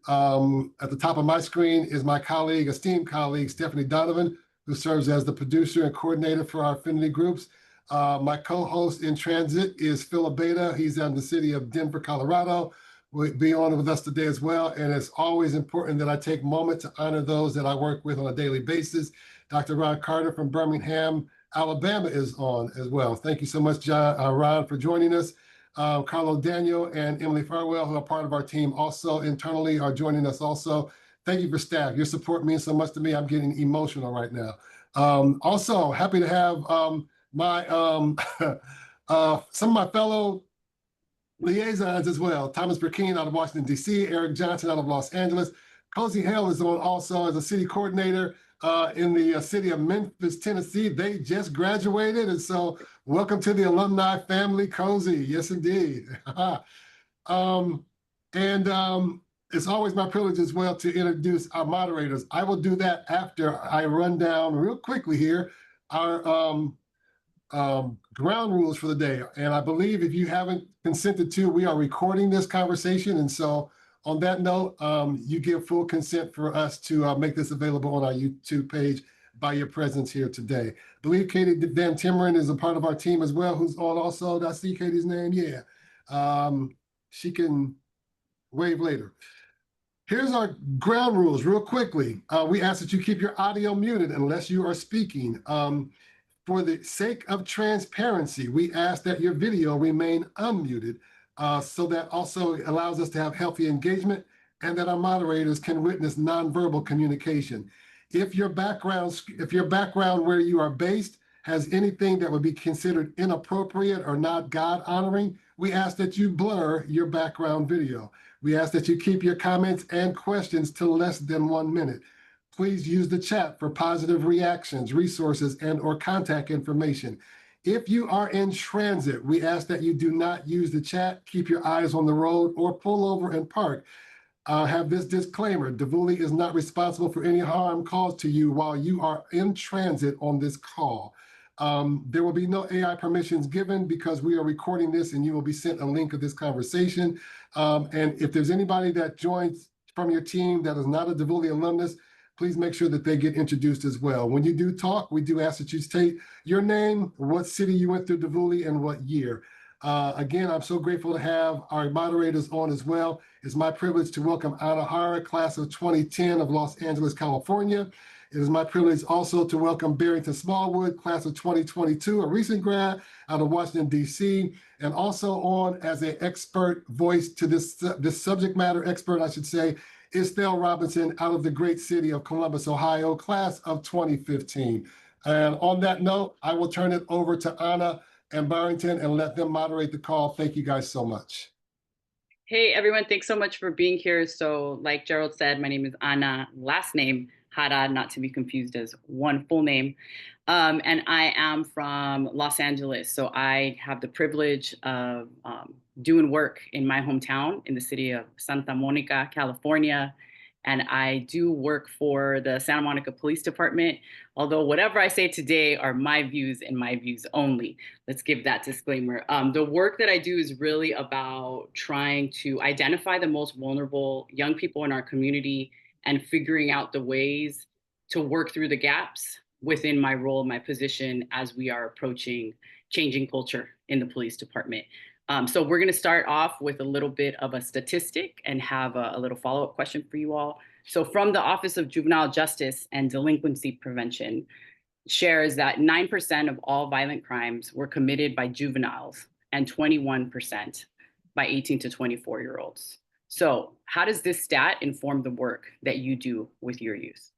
At the top of my screen is my colleague, esteemed colleague, Stephanie Donovan, who serves as the producer and coordinator for our affinity groups. My co-host in transit is Philip Beta. He's in the city of Denver, Colorado. Will be on with us today as well. And it's always important that I take a moment to honor those that I work with on a daily basis. Dr. Ron Carter from Birmingham, Alabama is on as well. Thank you so much, Ron, for joining us. Carlo Daniel and Emily Farwell, who are part of our team also internally, are joining us also. Thank you for staff. Your support means so much to me. I'm getting emotional right now. Also, happy to have some of my fellow liaisons as well. Thomas Burkeen out of Washington, D.C., Eric Johnson out of Los Angeles. Cozy Hale is on also as a city coordinator in the city of Memphis, Tennessee. They just graduated, and so welcome to the alumni family, Cozy. Yes, indeed. It's always my privilege as well to introduce our moderators. I will do that after I run down real quickly here our ground rules for the day. And I believe if you haven't consented to, we are recording this conversation. And so on that note, you give full consent for us to make this available on our YouTube page by your presence here today. I believe Katie Van Timmeren is a part of our team as well, who's on also. Did I see Katie's name? Yeah. She can wave later. Here's our ground rules real quickly. We ask that you keep your audio muted unless you are speaking. For the sake of transparency, we ask that your video remain unmuted so that also allows us to have healthy engagement and that our moderators can witness nonverbal communication. If your background where you are based has anything that would be considered inappropriate or not God-honoring, we ask that you blur your background video. We ask that you keep your comments and questions to less than 1 minute. Please use the chat for positive reactions, resources, and/or contact information. If you are in transit, we ask that you do not use the chat, keep your eyes on the road, or pull over and park. Have this disclaimer: DVULI is not responsible for any harm caused to you while you are in transit on this call. There will be no AI permissions given because we are recording this and you will be sent a link of this conversation. And if there's anybody that joins from your team that is not a DVULI alumnus, please make sure that they get introduced as well. When you do talk, we do ask that you state your name, what city you went through DVULI, and what year. Again, I'm so grateful to have our moderators on as well. It's my privilege to welcome Ana Jara, class of 2010 of Los Angeles, California. It is my privilege also to welcome Barrington Smallwood, class of 2022, a recent grad out of Washington, D.C., and also on as an expert voice to this subject matter expert, I should say, Estelle Robinson out of the great city of Columbus, Ohio, class of 2015. And on that note, I will turn it over to Ana and Barrington and let them moderate the call. Thank you guys so much. Hey, everyone. Thanks so much for being here. So like Gerald said, my name is Ana, last name Jara, not to be confused as one full name. And I am from Los Angeles. So I have the privilege of doing work in my hometown in the city of Santa Monica, California. And I do work for the Santa Monica Police Department, although whatever I say today are my views and my views only. Let's give that disclaimer. The work that I do is really about trying to identify the most vulnerable young people in our community and figuring out the ways to work through the gaps within my role, my position, as we are approaching changing culture in the police department. So we're gonna start off with a little bit of a statistic and have a little follow-up question for you all. So from the Office of Juvenile Justice and Delinquency Prevention shares that 9% of all violent crimes were committed by juveniles and 21% by 18 to 24-year-olds. So how does this stat inform the work that you do with your youth?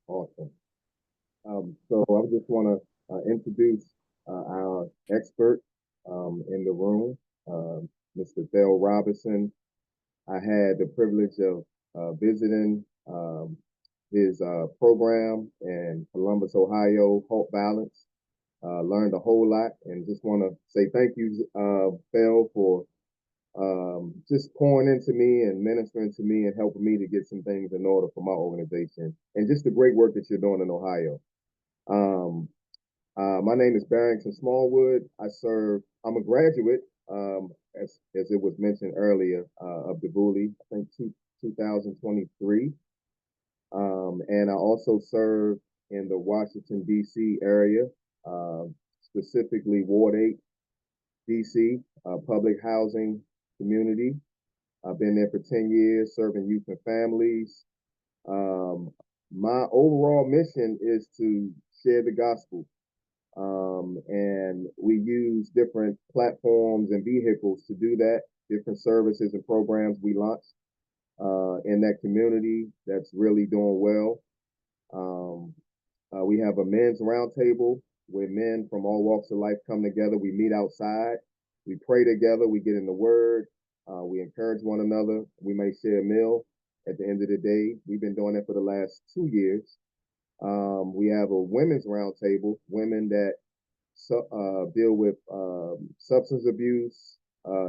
Awesome. So I just want to introduce our expert in the room, Mr. Dale Robinson. I had the privilege of visiting his program in Columbus, Ohio, Halt Balance. Learned a whole lot, and just want to say thank you, Belle, for just pouring into me and ministering to me and helping me to get some things in order for my organization, and just the great work that you're doing in Ohio. My name is Barrington Smallwood. I'm a graduate as it was mentioned earlier, of DVULI, I think 2023. And I also serve in the Washington, D.C. area, specifically Ward 8, D.C., public housing community. I've been there for 10 years, serving youth and families. My overall mission is to share the gospel. And we use different platforms and vehicles to do that, different services and programs we launch in that community that's really doing well. We have a men's roundtable where men from all walks of life come together. We meet outside, we pray together, we get in the word, we encourage one another. We may share a meal at the end of the day. We've been doing it for the last 2 years. We have a women's roundtable, women that deal with substance abuse,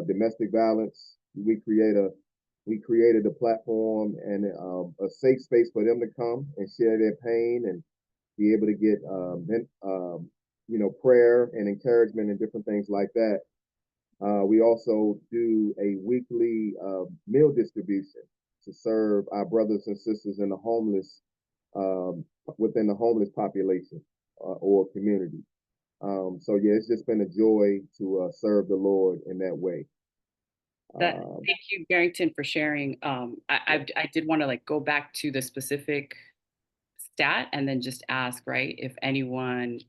domestic violence. We created a platform and a safe space for them to come and share their pain and be able to get prayer and encouragement and different things like that. We also do a weekly meal distribution to serve our brothers and sisters in the homeless, within the homeless population or community. So yeah, it's just been a joy to serve the Lord in that way. Thank you, Barrington, for sharing. I did want to like go back to the specific stat and then just ask, right, if anyone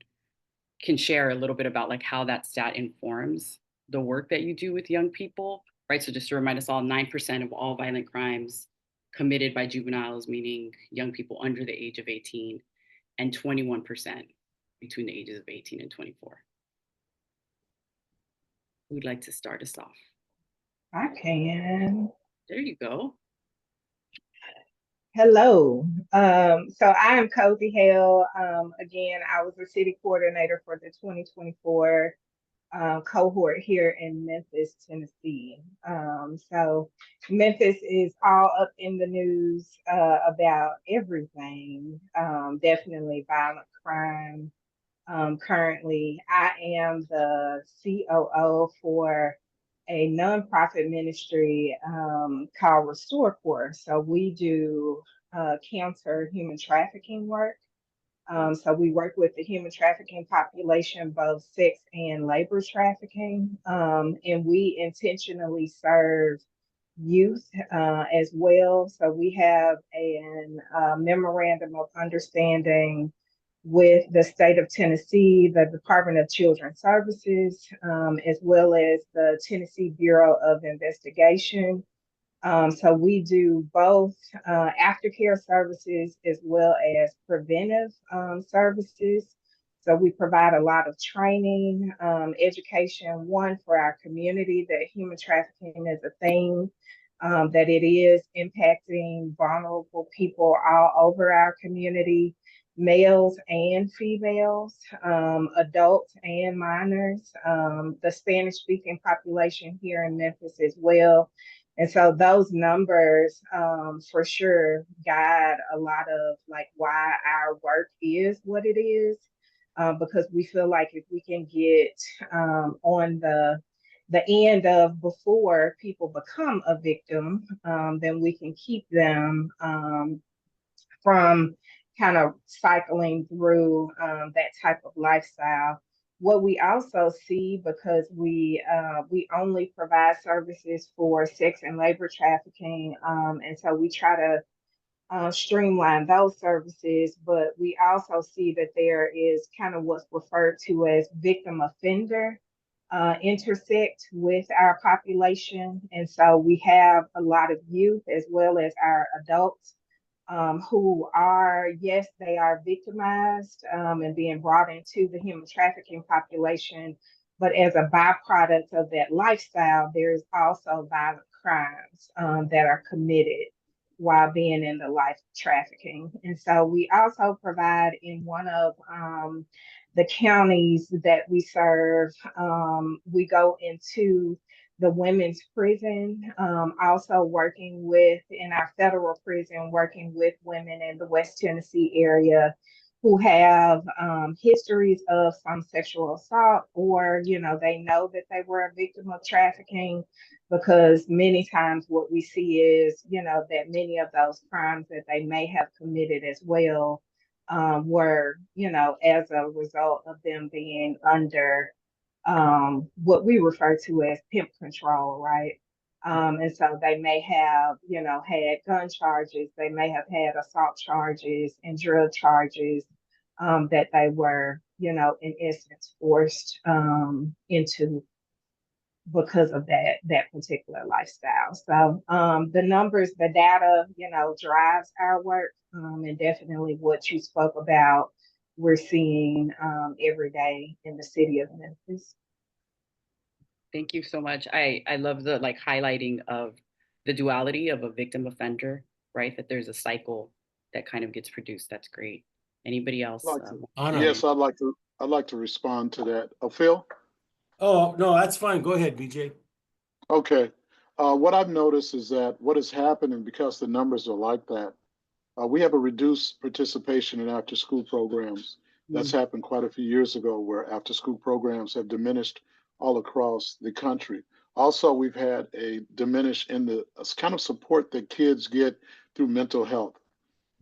can share a little bit about like how that stat informs the work that you do with young people, right? So just to remind us all, 9% of all violent crimes committed by juveniles, meaning young people under the age of 18, and 21% between the ages of 18 and 24. Who'd like to start us off? I can. There you go. Hello. So I am Cozy Hale. Again, I was the city coordinator for the 2024 cohort here in Memphis, Tennessee. So Memphis is all up in the news about everything, definitely violent crime. Currently, I am the COO for a nonprofit ministry called Restore Corps. So we do counter human trafficking work. So we work with the human trafficking population, both sex and labor trafficking, and we intentionally serve youth as well. So we have a memorandum of understanding with the state of Tennessee, the Department of Children's Services, as well as the Tennessee Bureau of Investigation. So we do both aftercare services as well as preventive services. So we provide a lot of training, education, one for our community that human trafficking is a thing, that it is impacting vulnerable people all over our community, males and females, adults and minors, the Spanish-speaking population here in Memphis as well. And so those numbers for sure guide a lot of like why our work is what it is, because we feel like if we can get on the end of before people become a victim, then we can keep them from kind of cycling through that type of lifestyle. What we also see, because we only provide services for sex and labor trafficking, and so we try to streamline those services, but we also see that there is kind of what's referred to as victim offender intersect with our population. And so we have a lot of youth as well as our adults who are, yes, they are victimized and being brought into the human trafficking population. But as a byproduct of that lifestyle, there's also violent crimes that are committed while being in the life trafficking. And so we also provide in one of the counties that we serve, we go into the women's prison, also working with, in our federal prison, working with women in the West Tennessee area who have histories of some sexual assault, or they know that they were a victim of trafficking, because many times what we see is that many of those crimes that they may have committed as well were as a result of them being under what we refer to as pimp control, right? And so they may have, had gun charges, they may have had assault charges and drug charges that they were, in essence, forced into because of that particular lifestyle. So the numbers, the data, drives our work, and definitely what you spoke about, we're seeing every day in the city of Memphis. Thank you so much. I love the like highlighting of the duality of a victim offender, right? That there's a cycle that kind of gets produced. That's great. Anybody else? Anna. Yes, I'd like to respond to that. Phil? Oh, no, that's fine. Go ahead, BJ. Okay. What I've noticed is that what is happening, because the numbers are like that, we have a reduced participation in after school programs. That's happened quite a few years ago, where after school programs have diminished all across the country. Also, we've had a diminish in the kind of support that kids get through mental health.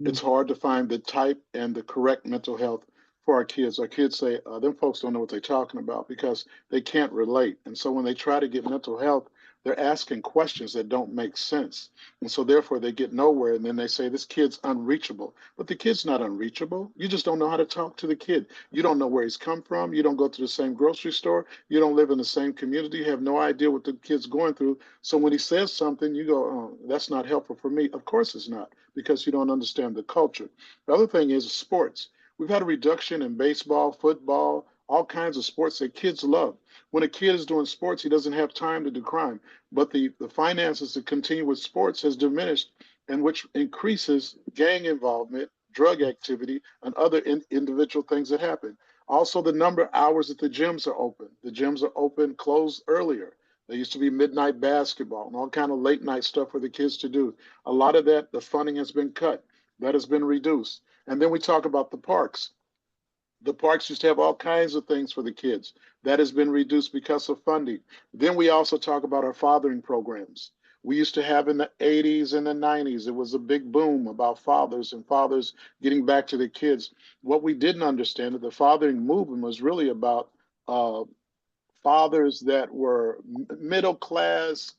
It's hard to find the type and the correct mental health for our kids. Our kids say, them folks don't know what they're talking about because they can't relate. And so when they try to get mental health, they're asking questions that don't make sense. And so therefore they get nowhere. And then they say, this kid's unreachable. But the kid's not unreachable. You just don't know how to talk to the kid. You don't know where he's come from. You don't go to the same grocery store. You don't live in the same community. You have no idea what the kid's going through. So when he says something, you go, oh, that's not helpful for me. Of course it's not, because you don't understand the culture. The other thing is sports. We've had a reduction in baseball, football, all kinds of sports that kids love. When a kid is doing sports, he doesn't have time to do crime. But the finances to continue with sports has diminished, and which increases gang involvement, drug activity, and other individual things that happen. Also, the number of hours that the gyms are open. The gyms are open, closed earlier. There used to be midnight basketball and all kind of late night stuff for the kids to do. A lot of that, the funding has been cut. That has been reduced. And then we talk about the parks. The parks used to have all kinds of things for the kids. That has been reduced because of funding. Then we also talk about our fathering programs. We used to have in the 80s and the 90s, it was a big boom about fathers and fathers getting back to their kids. What we didn't understand is the fathering movement was really about fathers that were middle class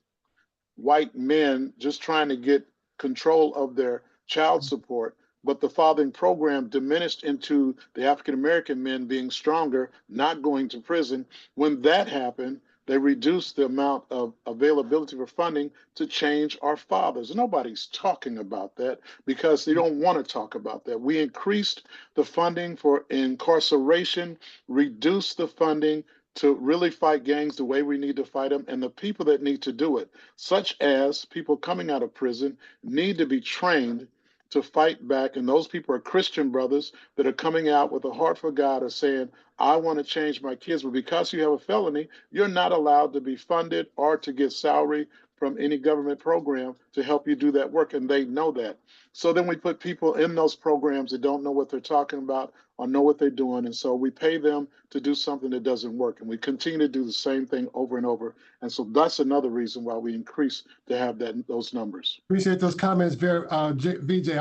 white men just trying to get control of their child support. But the fathering program diminished into the African American men being stronger, not going to prison. When that happened, they reduced the amount of availability for funding to change our fathers. Nobody's talking about that because they don't want to talk about that. We increased the funding for incarceration, reduced the funding to really fight gangs the way we need to fight them, and the people that need to do it, such as people coming out of prison, need to be trained to fight back. And those people are Christian brothers that are coming out with a heart for God, are saying, I want to change my kids. But because you have a felony, you're not allowed to be funded or to get salary from any government program to help you do that work. And they know that. So then we put people in those programs that don't know what they're talking about or know what they're doing. And so we pay them to do something that doesn't work. And we continue to do the same thing over and over. And so that's another reason why we increase to have those numbers. Appreciate those comments, VJ. I'm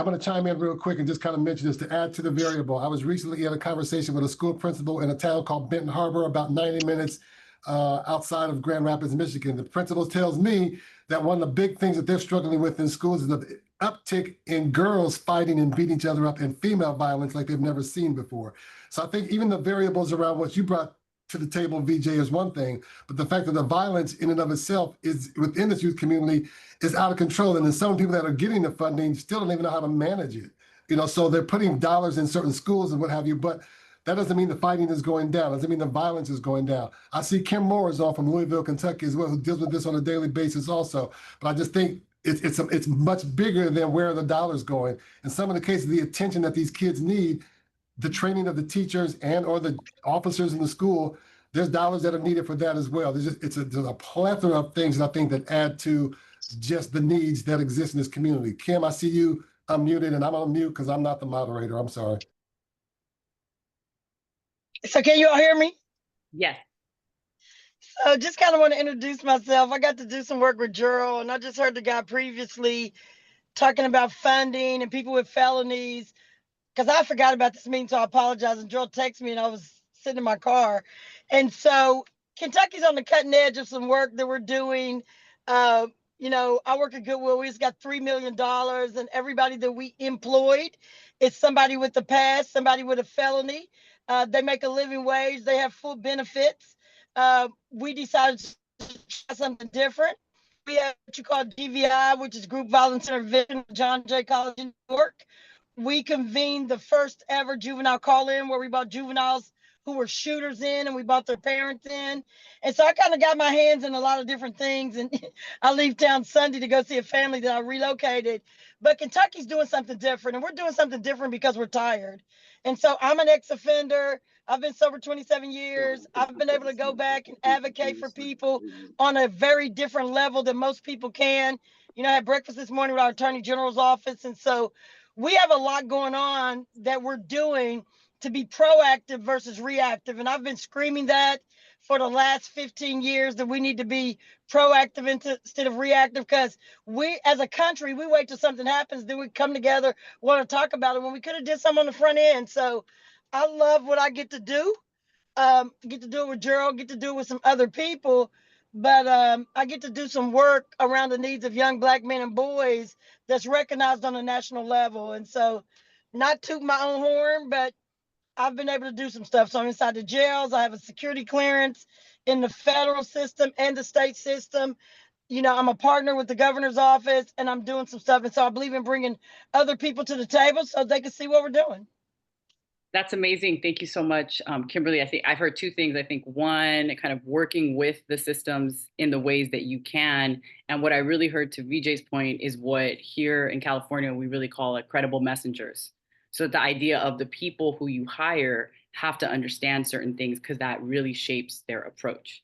going to chime in real quick and just kind of mention this to add to the variable. I was recently in a conversation with a school principal in a town called Benton Harbor, about 90 minutes outside of Grand Rapids, Michigan. The principal tells me that one of the big things that they're struggling with in schools is the uptick in girls fighting and beating each other up, and female violence like they've never seen before. So I think even the variables around what you brought to the table, VJ, is one thing, but the fact that the violence in and of itself is within this youth community is out of control. And then some people that are getting the funding still don't even know how to manage it. So they're putting dollars in certain schools and what have you, but that doesn't mean the fighting is going down. Doesn't mean the violence is going down. I see Kim Moore is on from Louisville, Kentucky as well, who deals with this on a daily basis also. But I just think it's much bigger than where the dollar's going. In some of the cases, the attention that these kids need, the training of the teachers and or the officers in the school, there's dollars that are needed for that as well. There's a plethora of things that I think that add to just the needs that exist in this community. Kim, I see you unmuted, and I'm on mute because I'm not the moderator. I'm sorry. So can you all hear me? Yes. So just kind of want to introduce myself. I got to do some work with Gerald, and I just heard the guy previously talking about funding and people with felonies, because I forgot about this meeting, so I apologize. And Gerald texted me, and I was sitting in my car. And so Kentucky's on the cutting edge of some work that we're doing. Uh, I work at Goodwill. We just got $3 million, and everybody that we employed is somebody with a past, somebody with a felony. They make a living wage. They have full benefits. We decided to try something different. We have what you call DVI, which is Group Violence Intervention at John Jay College in New York. We convened the first ever juvenile call-in where we brought juveniles who were shooters in, and we brought their parents in. And so I kind of got my hands in a lot of different things. And I leave town Sunday to go see a family that I relocated. But Kentucky's doing something different, and we're doing something different because we're tired. And so I'm an ex-offender. I've been sober 27 years. I've been able to go back and advocate for people on a very different level than most people can. I had breakfast this morning with our Attorney General's office. And so we have a lot going on that we're doing to be proactive versus reactive. And I've been screaming that for the last 15 years, that we need to be proactive instead of reactive, because we, as a country, we wait till something happens, then we come together, want to talk about it, when we could have did something on the front end. So I love what I get to do. Get to do it with Gerald, get to do it with some other people. But I get to do some work around the needs of young Black men and boys that's recognized on a national level. And so, not toot my own horn, but I've been able to do some stuff. So I'm inside the jails. I have a security clearance in the federal system and the state system. I'm a partner with the governor's office, and I'm doing some stuff. And so I believe in bringing other people to the table so they can see what we're doing. That's amazing. Thank you so much, Kimberly. I think I've heard two things. I think one, kind of working with the systems in the ways that you can. And what I really heard, to VJ's point, is what here in California we really call it credible messengers. So the idea of the people who you hire have to understand certain things, because that really shapes their approach.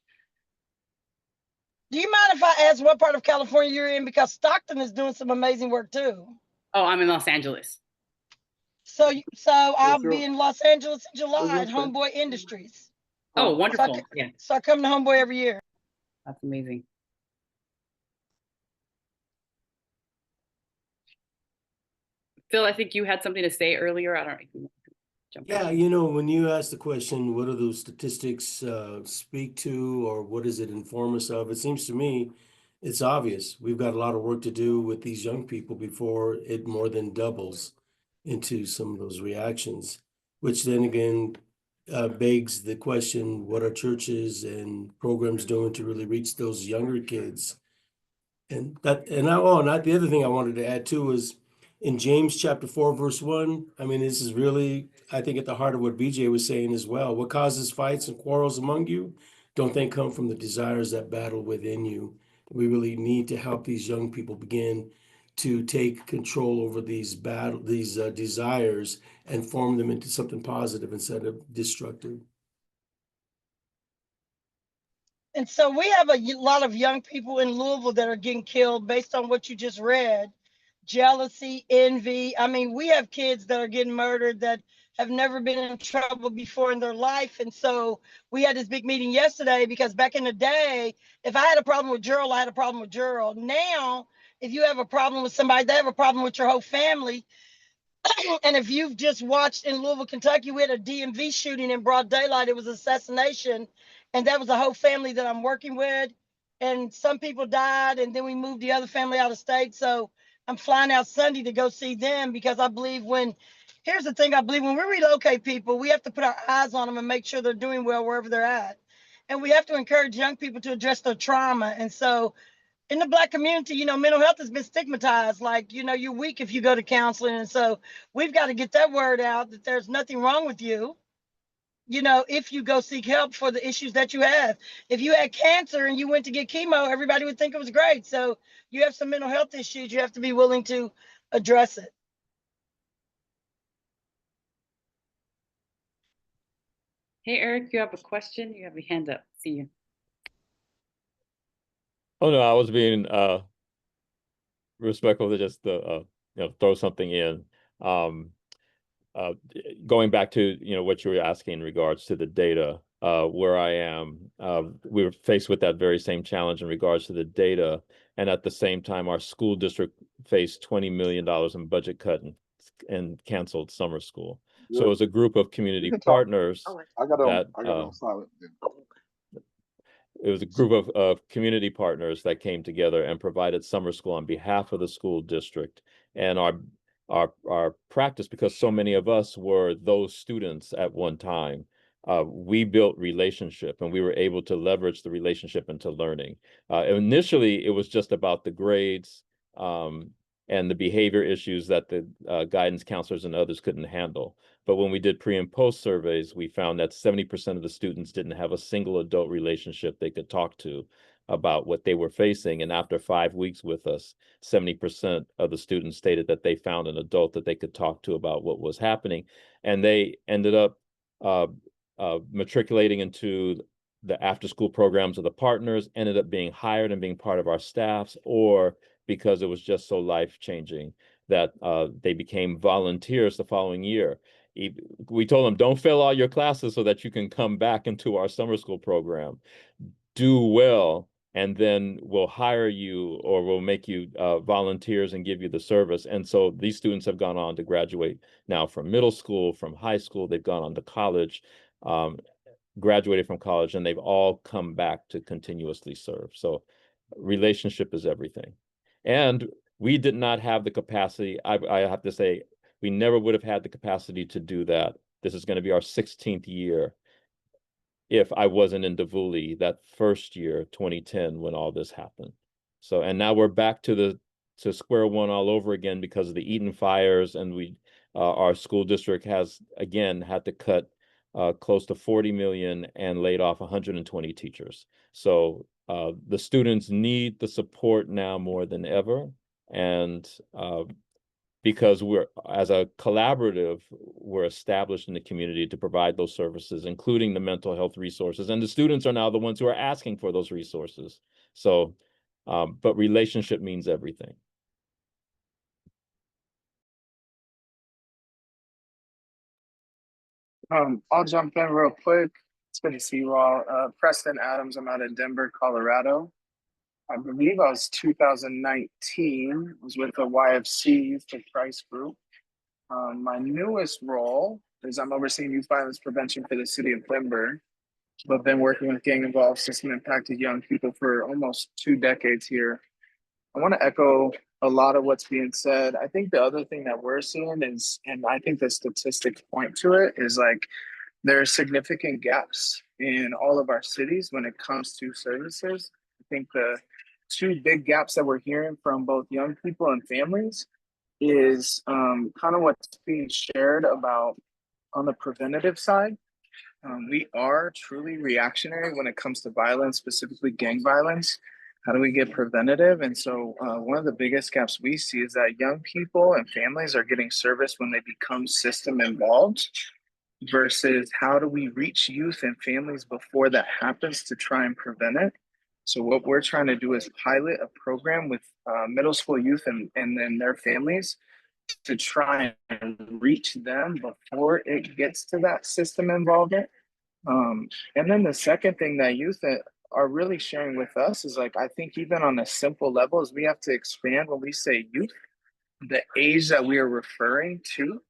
Do you mind if I ask what part of California you're in? Because Stockton is doing some amazing work too. Oh, I'm in Los Angeles. So I'll be in Los Angeles in July at friend? Homeboy Industries. Oh, wonderful. Yeah, So I come to Homeboy every year. that's amazing. Phil, I think you had something to say earlier. I don't know if you want to jump in. Yeah, when you ask the question, what do those statistics speak to, or what does it inform us of? It seems to me it's obvious. We've got a lot of work to do with these young people before it more than doubles into some of those reactions, which then again begs the question, what are churches and programs doing to really reach those younger kids? And not the other thing I wanted to add too is in James chapter 4, verse 1. I mean, this is really, I think, at the heart of what BJ was saying as well. What causes fights and quarrels among you? Don't they come from the desires that battle within you? We really need to help these young people begin to take control over these desires and form them into something positive instead of destructive. And so we have a lot of young people in Louisville that are getting killed based on what you just read. Jealousy, envy. I mean, we have kids that are getting murdered that have never been in trouble before in their life. And so we had this big meeting yesterday, because back in the day, if I had a problem with Gerald, I had a problem with Gerald. Now, if you have a problem with somebody, they have a problem with your whole family. And if you've just watched in Louisville, Kentucky, we had a DMV shooting in broad daylight. It was assassination. And that was a whole family that I'm working with. And some people died, and then we moved the other family out of state. So I'm flying out Sunday to go see them, because I believe here's the thing, I believe when we relocate people, we have to put our eyes on them and make sure they're doing well wherever they're at. And we have to encourage young people to address their trauma. And so in the Black community, mental health has been stigmatized. Like, you're weak if you go to counseling. And so we've got to get that word out that there's nothing wrong with you, if you go seek help for the issues that you have. If you had cancer and you went to get chemo, everybody would think it was great. So you have some mental health issues, you have to be willing to address it. Hey, Eric, you have a question? You have your hand up. See you. Oh no, I was being respectful to just throw something in. going back to what you were asking in regards to the data, where I am, we were faced with that very same challenge in regards to the data, and at the same time, our school district faced $20 million in budget cut and canceled summer school. So it was a group of community partners it was a group of community partners that came together and provided summer school on behalf of the school district. And our practice, because so many of us were those students at one time, we built relationship, and we were able to leverage the relationship into learning. Initially, it was just about the grades and the behavior issues that the guidance counselors and others couldn't handle. But when we did pre and post surveys, we found that 70% of the students didn't have a single adult relationship they could talk to about what they were facing. And after 5 weeks with us, 70% of the students stated that they found an adult that they could talk to about what was happening. And they ended up matriculating into the after school programs of the partners, ended up being hired and being part of our staffs, or because it was just so life-changing that they became volunteers the following year. We told them, don't fail all your classes so that you can come back into our summer school program. Do well, and then we'll hire you, or we'll make you volunteers and give you the service. And so these students have gone on to graduate now from middle school, from high school. They've gone on to college, graduated from college, and they've all come back to continuously serve. So relationship is everything. And we did not have the capacity. I have to say, we never would have had the capacity to do that. This is going to be our 16th year if I wasn't in DVULI that first year, 2010, when all this happened. So, and now we're back to square one all over again because of the Eaton fires, and our school district has again had to cut close to 40 million and laid off 120 teachers. So the students need the support now more than ever, and because as a collaborative, we're established in the community to provide those services, including the mental health resources. And the students are now the ones who are asking for those resources. So, but relationship means everything. I'll jump in real quick. It's good to see you all. Preston Adams, I'm out of Denver, Colorado. I believe I was 2019, I was with the YFC Youth for Christ group. My newest role is I'm overseeing youth violence prevention for the city of Denver, but been working with gang-involved, system-impacted young people for almost 2 decades here. I want to echo a lot of what's being said. I think the other thing that we're seeing is, and I think the statistics point to it, is like there are significant gaps in all of our cities when it comes to services. I think the 2 big gaps that we're hearing from both young people and families is kind of what's being shared about on the preventative side. We are truly reactionary when it comes to violence, specifically gang violence. How do we get preventative? And so one of the biggest gaps we see is that young people and families are getting service when they become system involved, versus how do we reach youth and families before that happens to try and prevent it. So what we're trying to do is pilot a program with middle school youth and then their families to try and reach them before it gets to that system involvement. And then the second thing that youth are really sharing with us is, like, I think even on a simple level is we have to expand when we say youth, the age that we are referring to.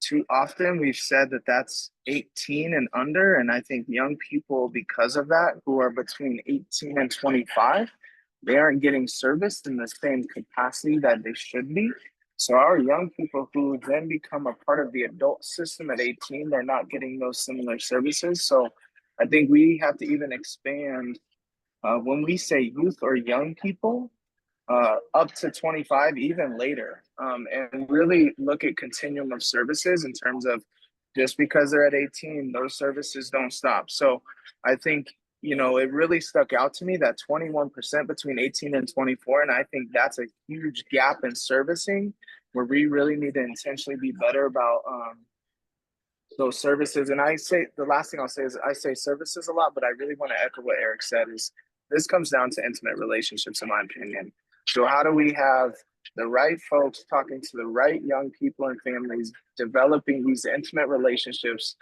Too often we've said that that's 18 and under, and I think young people, because of that, who are between 18 and 25, they aren't getting serviced in the same capacity that they should be. So our young people who then become a part of the adult system at 18, they're not getting those similar services. So I think we have to even expand when we say youth or young people, up to 25, even later, and really look at continuum of services in terms of just because they're at 18, those services don't stop. So I think, it really stuck out to me that 21% between 18 and 24, and I think that's a huge gap in servicing where we really need to intentionally be better about those services. And I say, the last thing I'll say is I say services a lot, but I really want to echo what Eric said is this comes down to intimate relationships, in my opinion. So how do we have the right folks, talking to the right young people and families, developing these intimate relationships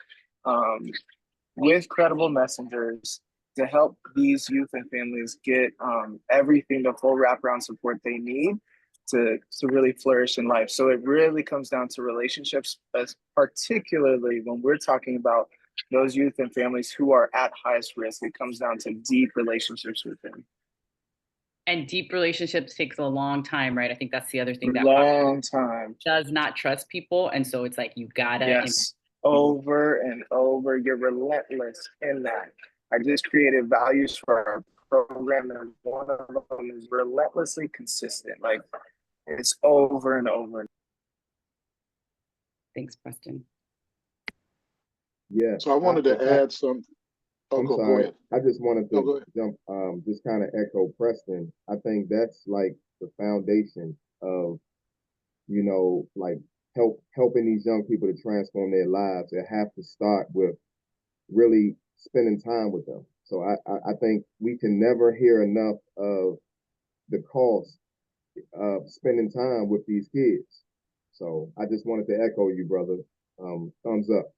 with credible messengers to help these youth and families get everything, the full wraparound support they need to really flourish in life. So it really comes down to relationships, particularly when we're talking about those youth and families who are at highest risk. It comes down to deep relationships with them. And deep relationships takes a long time, right? I think that's the other thing that long time does not trust people. And so it's like, you gotta. Yes, over and over. You're relentless in that. I just created values for our program, and one of them is relentlessly consistent. Like, it's over and over. Thanks, Preston. Yeah. So I wanted to add some. Oh, I'm go sorry. ahead. I just wanted No, go to ahead. jump, just kind of echo Preston. I think that's like the foundation of, you know, like helping these young people to transform their lives. It have to start with really spending time with them. So I think we can never hear enough of the cost of spending time with these kids. So I just wanted to echo you, brother. Thumbs up.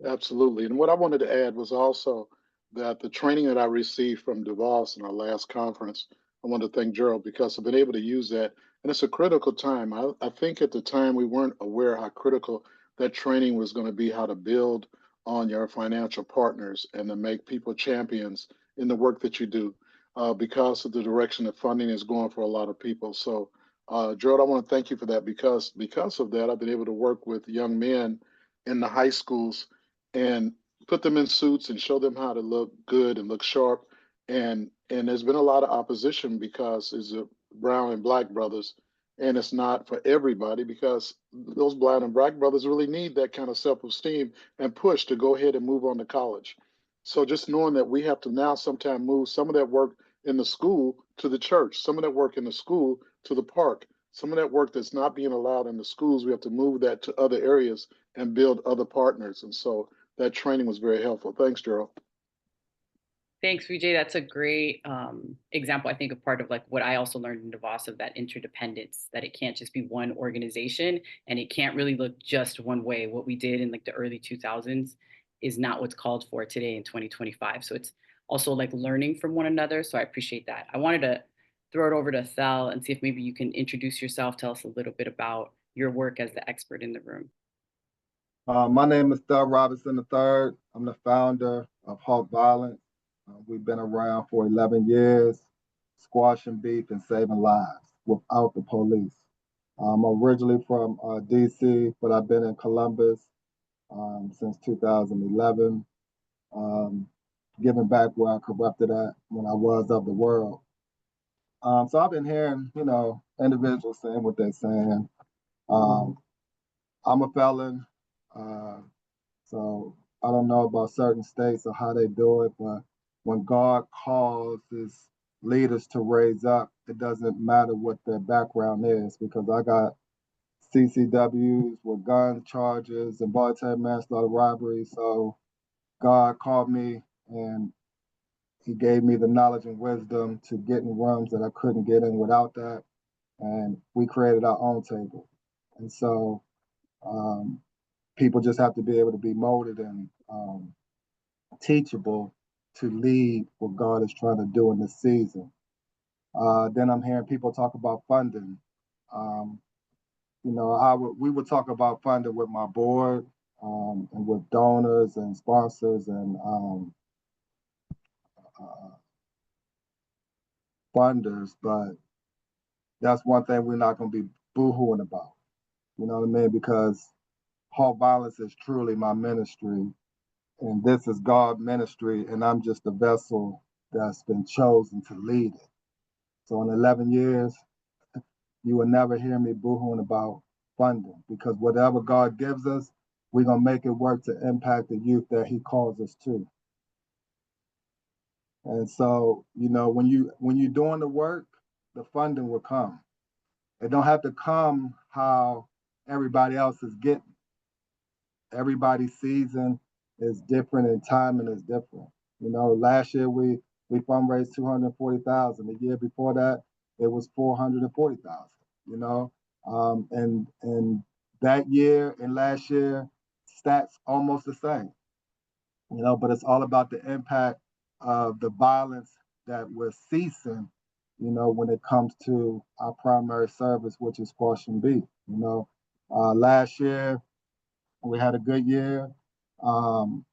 Absolutely. And what I wanted to add was also that the training that I received from DeVos in our last conference, I want to thank Gerald because I've been able to use that. And it's a critical time. I think at the time we weren't aware how critical that training was going to be, how to build on your financial partners and to make people champions in the work that you do because of the direction that funding is going for a lot of people. So, Gerald, I want to thank you for that because of that, I've been able to work with young men in the high schools and put them in suits and show them how to look good and look sharp. And there's been a lot of opposition because it's a brown and black brothers, and it's not for everybody because those brown and black brothers really need that kind of self-esteem and push to go ahead and move on to college. So just knowing that we have to now sometime move some of that work in the school to the church, some of that work in the school to the park, some of that work that's not being allowed in the schools, we have to move that to other areas and build other partners. And so that training was very helpful. Thanks, Gerald. Thanks, Vijay. That's a great example, I think, of part of like what I also learned in DeVos of that interdependence, that it can't just be one organization and it can't really look just one way. What we did in like the early 2000s is not what's called for today in 2025. So it's also like learning from one another. So I appreciate that. I wanted to throw it over to Thel and see if maybe you can introduce yourself, tell us a little bit about your work as the expert in the room. My name is Thel Robinson III. I'm the founder of Halt Violence. We've been around for 11 years, squashing beef and saving lives without the police. I'm originally from DC, but I've been in Columbus since 2011, giving back where I corrupted at when I was of the world. So I've been hearing, you know, individuals saying what they're saying. I'm a felon, so I don't know about certain states or how they do it, but when God calls his leaders to raise up, it doesn't matter what their background is, because I got CCWs with gun charges and voluntary manslaughter robbery. So God called me and he gave me the knowledge and wisdom to get in rooms that I couldn't get in without that. And we created our own table. And so people just have to be able to be molded and teachable to lead what God is trying to do in this season. Then I'm hearing people talk about funding. You know, we would talk about funding with my board and with donors and sponsors and funders, but that's one thing we're not going to be boo-hooing about. You know what I mean? Because Halt Violence is truly my ministry, and this is God's ministry, and I'm just a vessel that's been chosen to lead it. So in 11 years, you will never hear me boo-hooing about funding, because whatever God gives us, we're going to make it work to impact the youth that he calls us to. And so, you know, when you're doing the work, the funding will come. It don't have to come how everybody else is getting. Everybody's season is different and timing is different. You know, last year we fundraised $240,000. The year before that, it was 440,000, you know? And that year and last year, stats almost the same, you know, but it's all about the impact of the violence that we're ceasing, you know, when it comes to our primary service, which is portion B, you know. Last year, we had a good year. And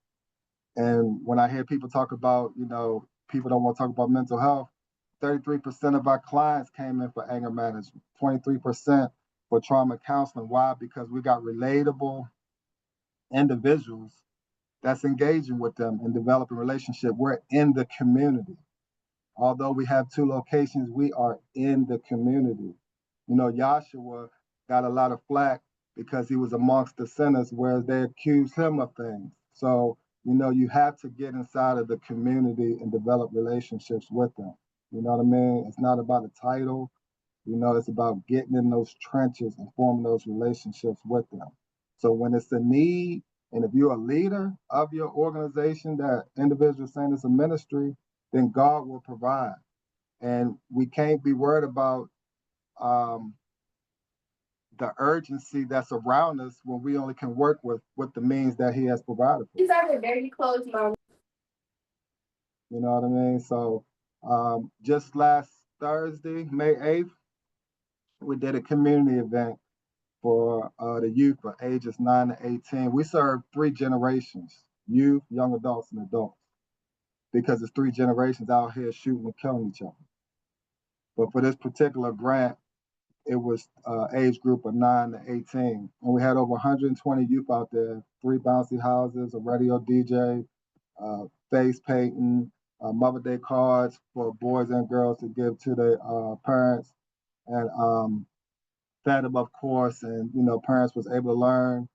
when I hear people talk about, you know, people don't want to talk about mental health, 33% of our clients came in for anger management, 23% for trauma counseling. Why? Because we got relatable individuals that's engaging with them and developing relationship. We're in the community. Although we have 2 locations, we are in the community. You know, Joshua got a lot of flack because he was amongst the sinners, whereas they accused him of things. So, you know, you have to get inside of the community and develop relationships with them. You know what I mean? It's not about a title. You know, it's about getting in those trenches and forming those relationships with them. So when it's a need, and if you're a leader of your organization, that individual saying it's a ministry, then God will provide. And we can't be worried about the urgency that's around us when we only can work with the means that He has provided for. These are very close, Mom. You know what I mean? So just last Thursday, May 8th, we did a community event for the youth for ages 9 to 18. We served 3 generations, youth, young adults, and adults, because it's 3 generations out here shooting and killing each other. But for this particular grant, it was age group of 9 to 18. And we had over 120 youth out there, 3 bouncy houses, a radio DJ, face painting, Mother Day cards for boys and girls to give to their parents, and fed them, of course. And, you know, parents was able to learn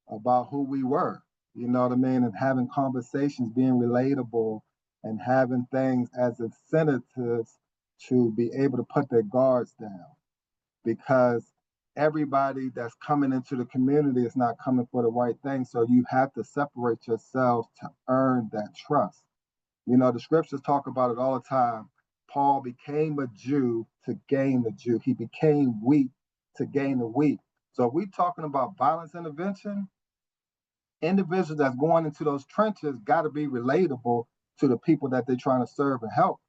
about who we were, you know what I mean? And having conversations, being relatable, and having things as incentives to be able to put their guards down. Because everybody that's coming into the community is not coming for the right thing. So you have to separate yourself to earn that trust. You know, the scriptures talk about it all the time. Paul became a Jew to gain the Jew. He became weak to gain the weak. So if we're talking about violence intervention, individuals that's going into those trenches got to be relatable to the people that they're trying to serve and help.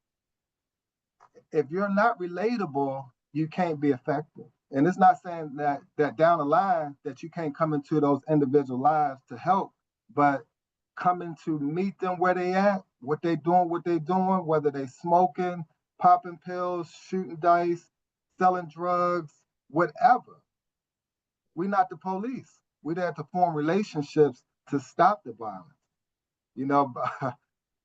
If you're not relatable, you can't be effective. And it's not saying that down the line that you can't come into those individual lives to help, but coming to meet them where they at, what they doing, whether they smoking, popping pills, shooting dice, selling drugs, whatever. We're not the police. We're there to form relationships to stop the violence. You know,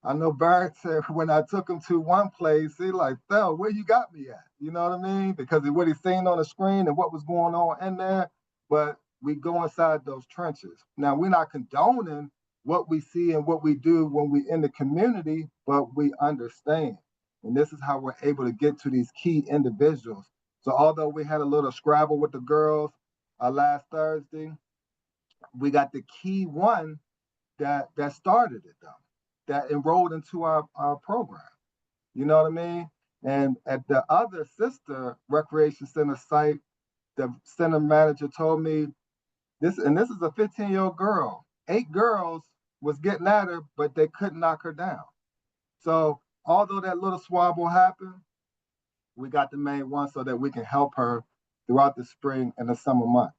I know Barrington, when I took him to one place, he like, Phil, where you got me at? You know what I mean? Because of what he's seen on the screen and what was going on in there. But we go inside those trenches. Now, we're not condoning what we see and what we do when we in the community, but we understand. And this is how we're able to get to these key individuals. So although we had a little scrabble with the girls last Thursday, we got the key one that started it though, that enrolled into our program. You know what I mean? And at the other sister recreation center site, the center manager told me this is a 15-year-old girl. 8 girls was getting at her, but they couldn't knock her down. So although that little squabble happened, we got the main one so that we can help her throughout the spring and the summer months.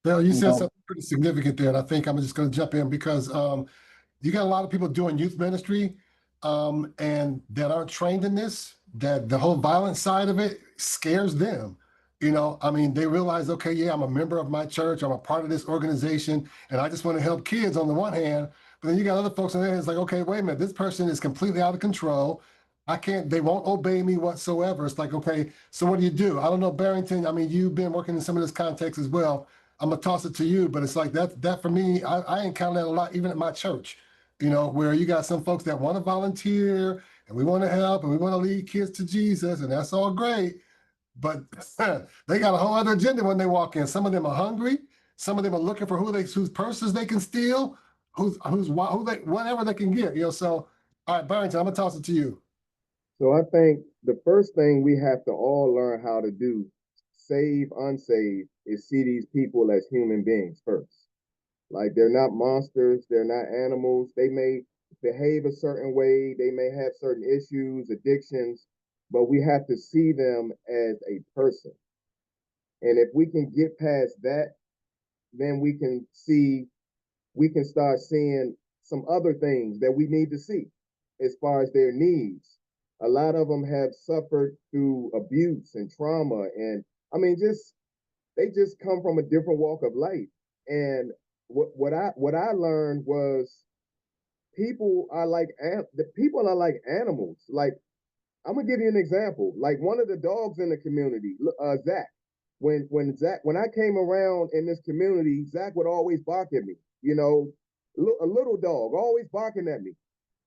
Bill, you said something pretty significant there, and I think I'm just going to jump in because you got a lot of people doing youth ministry and that aren't trained in this, that the whole violent side of it scares them. You know, I mean, they realize, okay, yeah, I'm a member of my church, I'm a part of this organization, and I just want to help kids on the one hand. But then you got other folks on there, it's like, okay, wait a minute, this person is completely out of control. They won't obey me whatsoever. It's like, okay, so what do? I don't know, Barrington, I mean, you've been working in some of this context as well. I'm gonna toss it to you, but it's like that for me, I encounter that a lot, even at my church, you know, where you got some folks that want to volunteer and we want to help and we want to lead kids to Jesus, and that's all great. But they got a whole other agenda when they walk in. Some of them are hungry. Some of them are looking for whose purses they can steal, whatever they can get. You know, so all right, Barrington, I'm gonna toss it to you. So I think the first thing we have to all learn how to do, save, unsave, is see these people as human beings first. Like they're not monsters, they're not animals. They may behave a certain way, they may have certain issues, addictions, but we have to see them as a person. And if we can get past that, then we can start seeing some other things that we need to see as far as their needs. A lot of them have suffered through abuse and trauma, and I mean, they just come from a different walk of life. And what I learned was the people are like animals. Like I'm gonna give you an example. Like one of the dogs in the community, Zach. When I came around in this community, Zach would always bark at me. You know, a little dog always barking at me.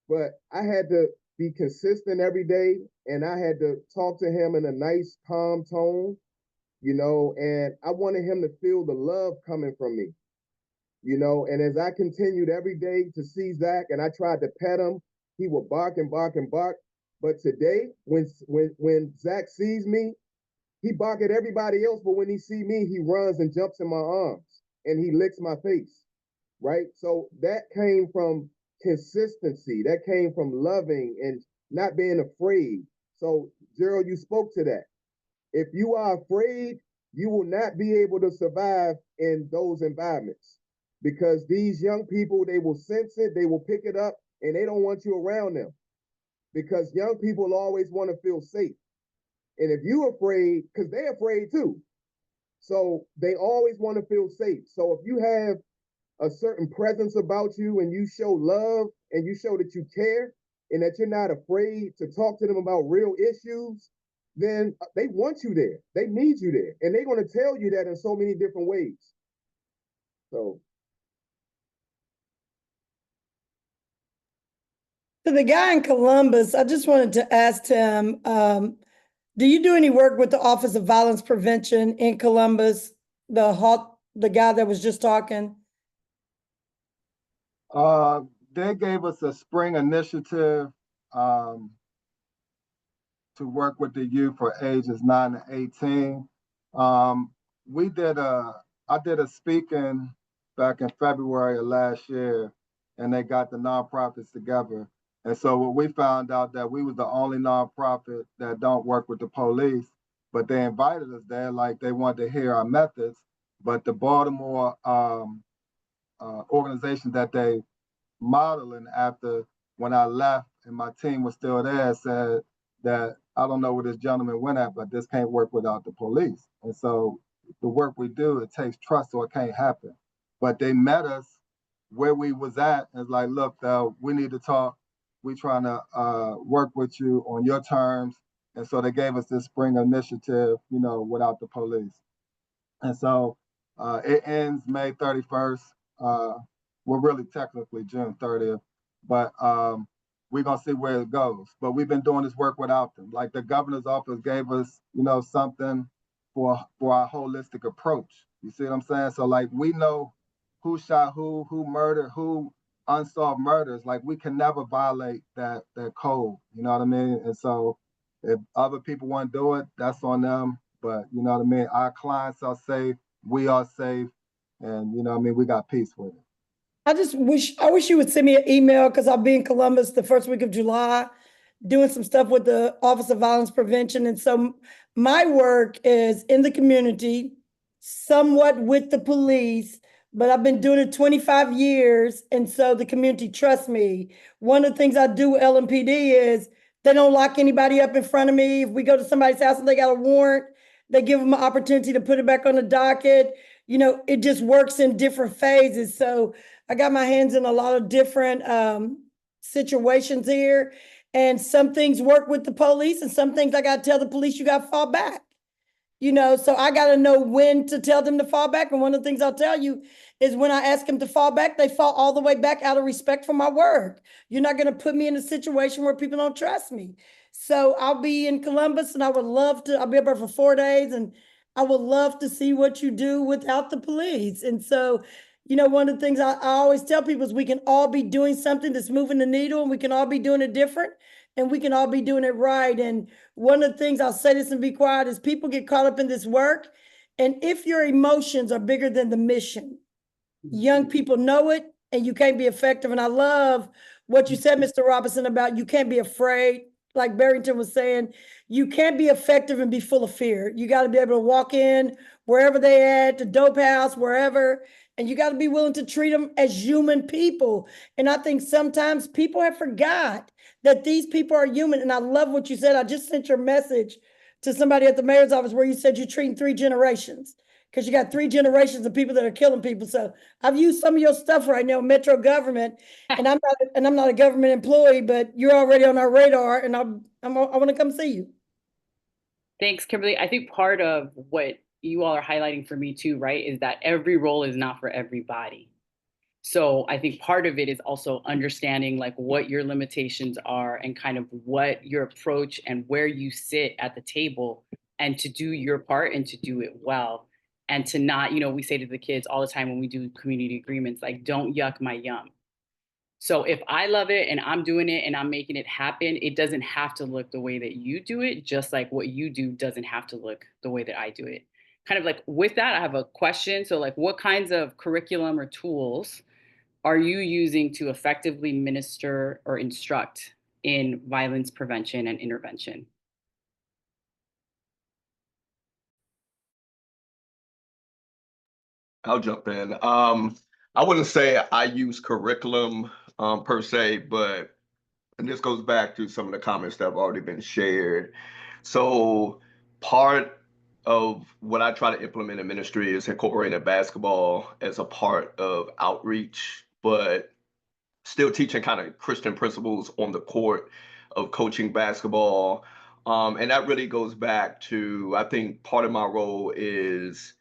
But I had to be consistent every day, and I had to talk to him in a nice, calm tone. You know, and I wanted him to feel the love coming from me. You know, and as I continued every day to see Zach, and I tried to pet him, he would bark and bark and bark. But today, when Zach sees me, he bark at everybody else, but when he see me, he runs and jumps in my arms and he licks my face, right? So that came from consistency. That came from loving and not being afraid. So Gerald, you spoke to that. If you are afraid, you will not be able to survive in those environments because these young people, they will sense it, they will pick it up, and they don't want you around them because young people always want to feel safe. And if you're afraid, because they're afraid too, so they always want to feel safe. So if you have a certain presence about you and you show love and you show that you care and that you're not afraid to talk to them about real issues, then they want you there. They need you there. And they're going to tell you that in so many different ways. So. So the guy in Columbus, I just wanted to ask him, do you do any work with the Office of Violence Prevention in Columbus? The guy that was just talking? They gave us a spring initiative to work with the youth for ages 9 to 18. I did a speaking back in February of last year, and they got the nonprofits together. And so what we found out that we was the only nonprofit that don't work with the police, but they invited us there like they wanted to hear our methods. But the Baltimore organization that they modeling after, when I left and my team was still there, said that I don't know where this gentleman went at, but this can't work without the police. And so the work we do, it takes trust or it can't happen. But they met us where we was at and it's like, look, we need to talk. We trying to work with you on your terms. And so they gave us this spring initiative, you know, without the police. And so it ends May 31st. Well, really technically June 30th, but we're gonna see where it goes. But we've been doing this work without them. Like the governor's office gave us, you know, something for our holistic approach. You see what I'm saying? So like we know who shot who murdered who, unsolved murders. Like we can never violate that code. You know what I mean? And so if other people want to do it, that's on them. But you know what I mean? Our clients are safe, we are safe, and you know what I mean, we got peace with it. I wish you would send me an email because I'll be in Columbus the first week of July doing some stuff with the Office of Violence Prevention. And so my work is in the community, somewhat with the police, but I've been doing it 25 years. And so the community trusts me. One of the things I do with LMPD is they don't lock anybody up in front of me. If we go to somebody's house and they got a warrant, they give them an opportunity to put it back on the docket. You know, it just works in different phases. So I got my hands in a lot of different situations here. And some things work with the police and some things I got to tell the police, you got to fall back. You know, so I got to know when to tell them to fall back. And one of the things I'll tell you is when I ask them to fall back, they fall all the way back out of respect for my word. You're not going to put me in a situation where people don't trust me. So I'll be in Columbus and I'll be up there for 4 days and I would love to see what you do without the police. And so, you know, one of the things I always tell people is we can all be doing something that's moving the needle and we can all be doing it different. and we can all be doing it right. And one of the things, I'll say this and be quiet, is people get caught up in this work. And if your emotions are bigger than the mission, young people know it, and you can't be effective. And I love what you said, Mr. Robinson, about you can't be afraid. Like Barrington was saying, you can't be effective and be full of fear. You got to be able to walk in wherever they at, the dope house, wherever, and you got to be willing to treat them as human people. And I think sometimes people have forgot that these people are human. And I love what you said. I just sent your message to somebody at the mayor's office where you said you're treating 3 generations, because you got 3 generations of people that are killing people. So I've used some of your stuff right now, Metro government, and I'm not a government employee, but you're already on our radar, and I want to come see you. Thanks, Kimberly. I think part of what you all are highlighting for me too, right, is that every role is not for everybody. So I think part of it is also understanding like what your limitations are and kind of what your approach and where you sit at the table, and to do your part and to do it well. And to not, we say to the kids all the time when we do community agreements, like, don't yuck my yum. So if I love it and I'm doing it and I'm making it happen, it doesn't have to look the way that you do it, just like what you do doesn't have to look the way that I do it. Kind of like with that, I have a question. So like, what kinds of curriculum or tools are you using to effectively minister or instruct in violence prevention and intervention? I'll jump in. I wouldn't say I use curriculum per se, but and this goes back to some of the comments that have already been shared. So part of what I try to implement in ministry is incorporating basketball as a part of outreach, but still teaching kind of Christian principles on the court of coaching basketball. And that really goes back to, I think part of my role is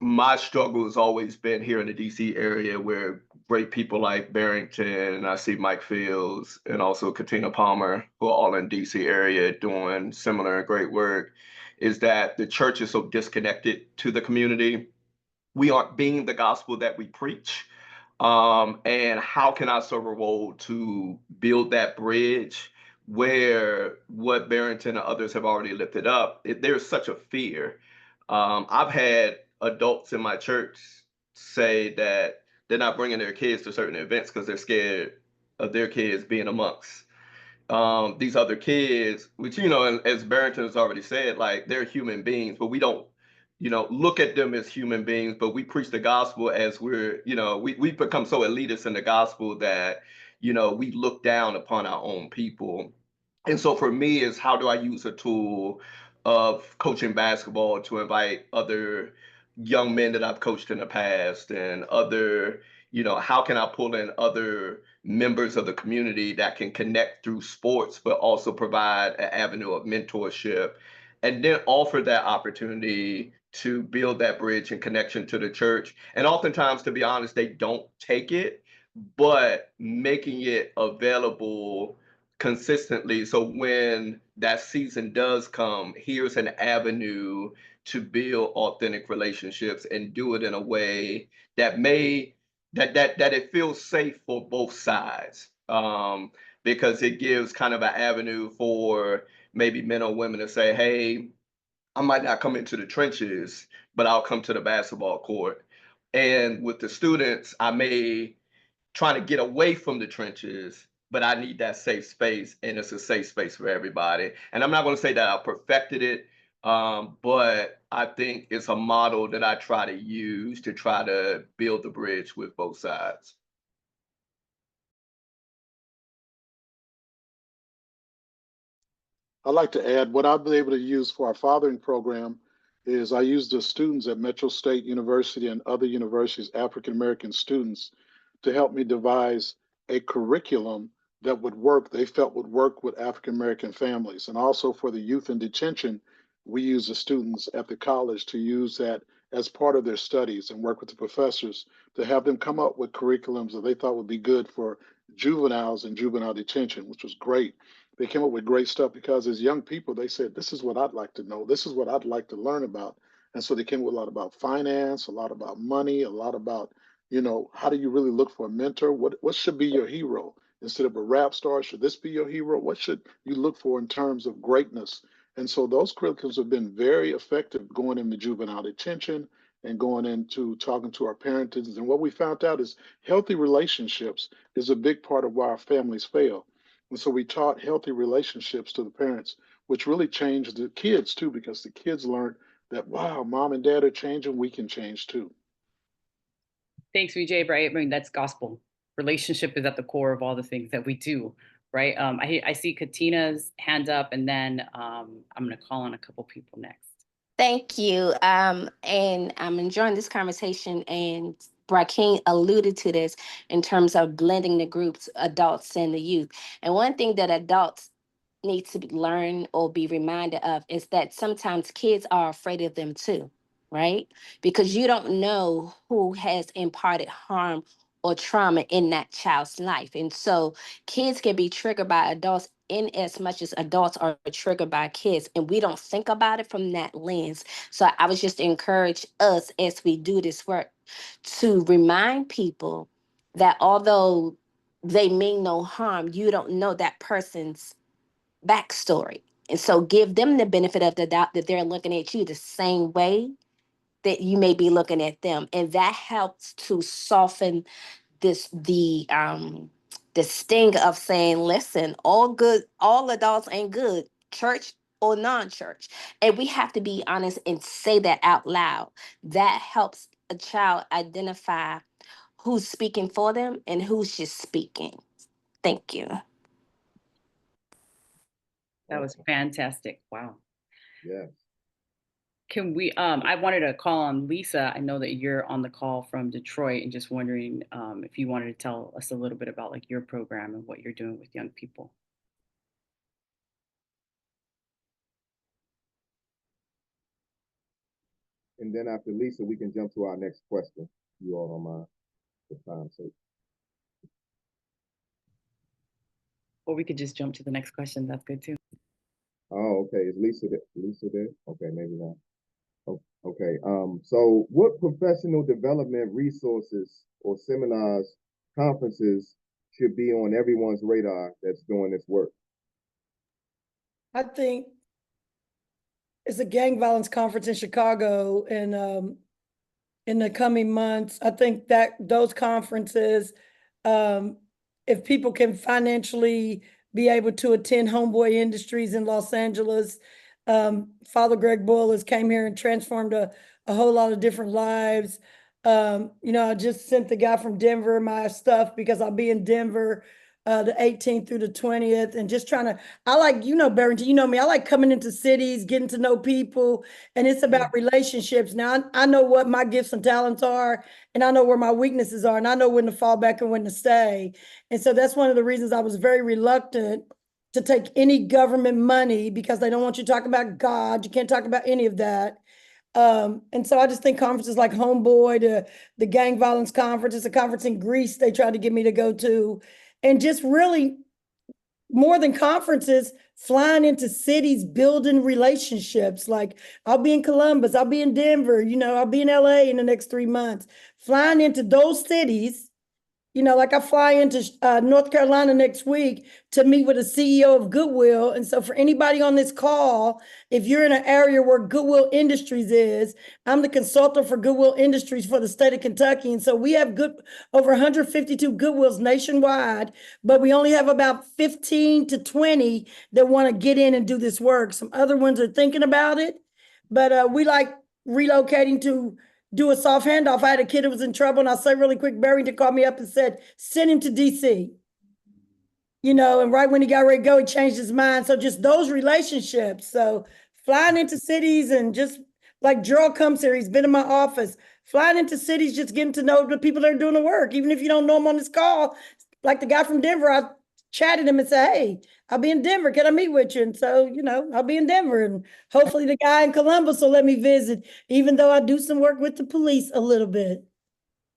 my struggle has always been here in the DC area where great people like Barrington, and I see Mike Fields and also Katina Palmer, who are all in DC area doing similar and great work, is that the church is so disconnected to the community. We aren't being the gospel that we preach. And how can I serve a role to build that bridge where what Barrington and others have already lifted up, there's such a fear. I've had adults in my church say that they're not bringing their kids to certain events because they're scared of their kids being amongst these other kids, which, as Barrington has already said, like they're human beings, but we don't, look at them as human beings, but we preach the gospel as we've become so elitist in the gospel that, we look down upon our own people. And so for me is how do I use a tool of coaching basketball to invite other young men that I've coached in the past and other, how can I pull in other members of the community that can connect through sports, but also provide an avenue of mentorship and then offer that opportunity to build that bridge and connection to the church. And oftentimes, to be honest, they don't take it, but making it available consistently. So when that season does come, here's an avenue to build authentic relationships and do it in a way that that it feels safe for both sides. Because it gives kind of an avenue for maybe men or women to say, hey, I might not come into the trenches, but I'll come to the basketball court. And with the students, I may try to get away from the trenches, but I need that safe space, and it's a safe space for everybody. And I'm not going to say that I perfected it, but I think it's a model that I try to use to try to build the bridge with both sides. I'd like to add what I've been able to use for our fathering program is I use the students at Metro State University and other universities, African-American students, to help me devise a curriculum that would work, they felt would work with African-American families. And also for the youth in detention, we use the students at the college to use that as part of their studies and work with the professors to have them come up with curriculums that they thought would be good for juveniles and juvenile detention, which was great. They came up with great stuff because as young people, they said, this is what I'd like to know. This is what I'd like to learn about. And so they came with a lot about finance, a lot about money, a lot about, how do you really look for a mentor? What should be your hero? instead of a rap star? Should this be your hero? What should you look for in terms of greatness? And so those curriculums have been very effective going into juvenile detention and going into talking to our parents. And what we found out is healthy relationships is a big part of why our families fail. And so we taught healthy relationships to the parents, which really changed the kids too, because the kids learned that, wow, mom and dad are changing, we can change too. Thanks, Vijay. Right, I mean, that's gospel. Relationship is at the core of all the things that we do, right? I see Katina's hand up, and then I'm going to call on a couple people next. Thank you. And I'm enjoying this conversation, and Braking alluded to this in terms of blending the groups, adults and the youth. And one thing that adults need to learn or be reminded of is that sometimes kids are afraid of them too, right? Because you don't know who has imparted harm or trauma in that child's life. And so kids can be triggered by adults in as much as adults are triggered by kids, and we don't think about it from that lens. So I was just encourage us as we do this work to remind people that although they mean no harm, you don't know that person's backstory. And so give them the benefit of the doubt that they're looking at you the same way that you may be looking at them. And that helps to soften the sting of saying, listen, all adults ain't good, church or non-church. And we have to be honest and say that out loud. That helps a child identify who's speaking for them and who's just speaking. Thank you. That was fantastic. Wow. Yes. Can we, I wanted to call on Lisa. I know that you're on the call from Detroit, and just wondering if you wanted to tell us a little bit about like your program and what you're doing with young people. And then after Lisa, we can jump to our next question. You all don't mind the time sake. Or we could just jump to the next question. That's good too. Oh, okay. Is Lisa there? Lisa there? Okay, maybe not. Oh, okay. So what professional development resources or seminars, conferences should be on everyone's radar that's doing this work? I think it's a gang violence conference in Chicago, and in the coming months, I think that those conferences, if people can financially be able to attend Homeboy Industries in Los Angeles, Father Greg Boyle has came here and transformed a whole lot of different lives. I just sent the guy from Denver my stuff because I'll be in Denver the 18th through the 20th, and just trying to, I like, Barrington, you know me, I like coming into cities, getting to know people, and it's about relationships. Now, I know what my gifts and talents are, and I know where my weaknesses are, and I know when to fall back and when to stay. And so that's one of the reasons I was very reluctant to take any government money, because they don't want you talking about God. You can't talk about any of that. And so I just think conferences like Homeboy, the gang violence conference, it's a conference in Greece they tried to get me to go to, and just really more than conferences, flying into cities, building relationships. Like I'll be in Columbus, I'll be in Denver, I'll be in LA in the next 3 months, flying into those cities. Like I fly into North Carolina next week to meet with a CEO of Goodwill. And so for anybody on this call, if you're in an area where Goodwill Industries is, I'm the consultant for Goodwill Industries for the state of Kentucky. And so we have over 152 Goodwills nationwide, but we only have about 15 to 20 that want to get in and do this work. Some other ones are thinking about it, but we like relocating to do a soft handoff. I had a kid who was in trouble, and I'll say really quick, Barrington called me up and said, send him to DC. And right when he got ready to go, he changed his mind. So just those relationships. So flying into cities, and just like Gerald comes here, he's been in my office, flying into cities, just getting to know the people that are doing the work. Even if you don't know them on this call, like the guy from Denver, I chatted him and said, hey, I'll be in Denver. Can I meet with you? And so, I'll be in Denver, and hopefully the guy in Columbus will let me visit, even though I do some work with the police a little bit.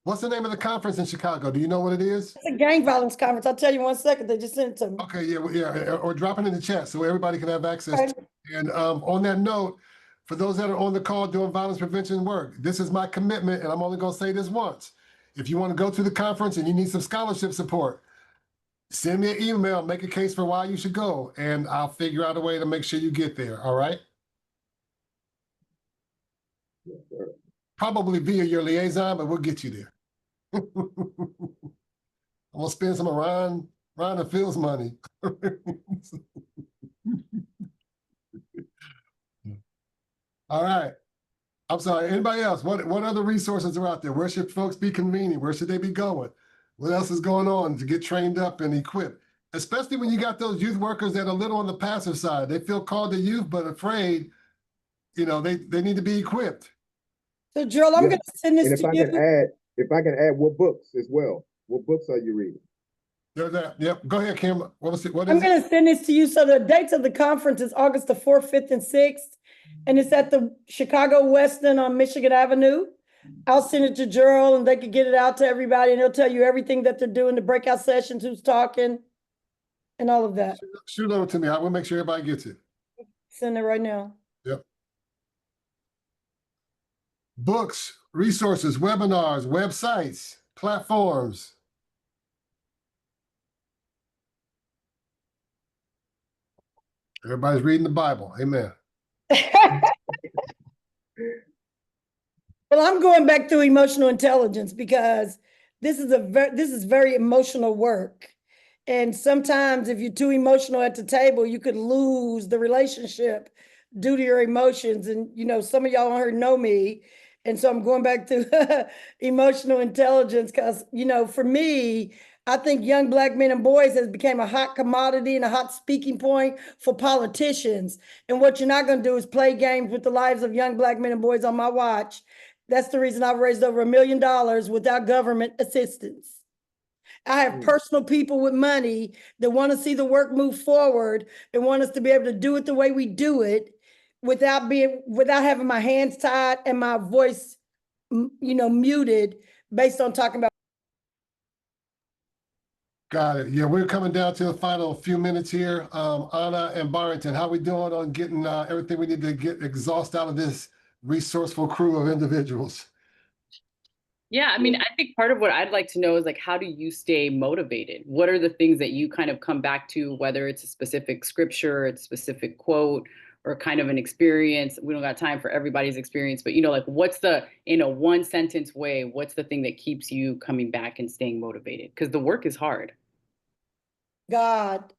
What's the name of the conference in Chicago? Do you know what it is? It's a gang violence conference. I'll tell you 1 second. They just sent it to me. Okay, yeah, or drop it in the chat so everybody can have access. Okay. And on that note, for those that are on the call doing violence prevention work, this is my commitment, and I'm only going to say this once. If you want to go to the conference and you need some scholarship support, Send me an email, make a case for why you should go, and I'll figure out a way to make sure you get there, all right? Yes, sir. Probably via your liaison, but we'll get you there. I'm gonna spend some of Ron and Phil's money. All right. I'm sorry, anybody else? What other resources are out there? Where should folks be convening? Where should they be going? What else is going on to get trained up and equipped? Especially when you got those youth workers that are a little on the passive side. They feel called to youth, but afraid, you know, they need to be equipped. So Gerald, I'm Yeah. going to send this And to you. if I can add, what books as well? What books are you reading? There's that. Yep. Go ahead, Kim. What is I'm it? going to send this to you. So the dates of the conference is August the 4th, 5th, and 6th. And it's at the Chicago Westin on Michigan Avenue. I'll send it to Gerald and they can get it out to everybody and he'll tell you everything that they're doing, the breakout sessions, who's talking, and all of that. Shoot over to me. I will make sure everybody gets it. Send it right now. Yep. Books, resources, webinars, websites, platforms. Everybody's reading the Bible. Amen. Well, I'm going back to emotional intelligence because this is very emotional work. And sometimes if you're too emotional at the table, you could lose the relationship due to your emotions. And, you know, some of y'all on here know me. And so I'm going back to emotional intelligence because, you know, for me, I think young Black men and boys has become a hot commodity and a hot speaking point for politicians. And what you're not going to do is play games with the lives of young Black men and boys on my watch. That's the reason I've raised over $1 million without government assistance. I have personal people with money that want to see the work move forward and want us to be able to do it the way we do it without having my hands tied and my voice, you know, muted based on talking about. Got it. Yeah, we're coming down to the final few minutes here. Ana and Barrington, how we doing on getting everything we need to get exhaust out of this resourceful crew of individuals? Yeah, I mean, I think part of what I'd like to know is like, how do you stay motivated? What are the things that you kind of come back to, whether it's a specific scripture, it's a specific quote, or kind of an experience? We don't got time for everybody's experience, but you know, like what's the, in a one sentence way, what's the thing that keeps you coming back and staying motivated? Because the work is hard. God.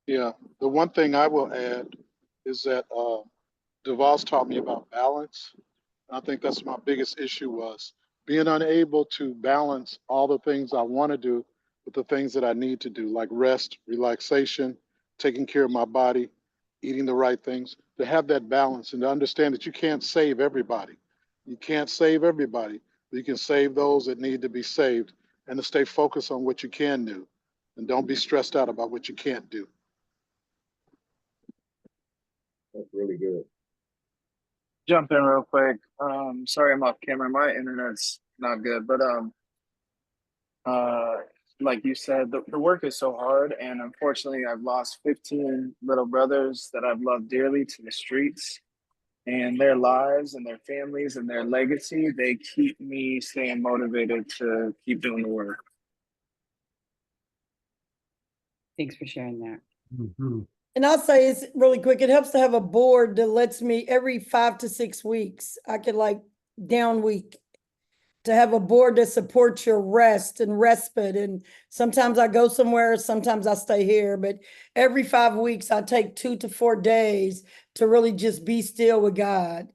Yeah, the one thing I will add is that Duval's taught me about balance. I think that's my biggest issue was being unable to balance all the things I want to do with the things that I need to do, like rest, relaxation, taking care of my body, eating the right things, to have that balance and to understand that you can't save everybody. You can't save everybody, but you can save those that need to be saved and to stay focused on what you can do and don't be stressed out about what you can't do. That's really good. Jump in real quick. Sorry I'm off camera. My internet's not good, but like you said, the work is so hard, and unfortunately, I've lost 15 little brothers that I've loved dearly to the streets, and their lives and their families and their legacy, they keep me staying motivated to keep doing the work. Thanks for sharing that. Mm-hmm. And I'll say it's really quick. It helps to have a board that lets me every 5 to 6 weeks, I could like down week to have a board that supports your rest and respite. And sometimes I go somewhere, sometimes I stay here, but every 5 weeks I take 2 to 4 days to really just be still with God.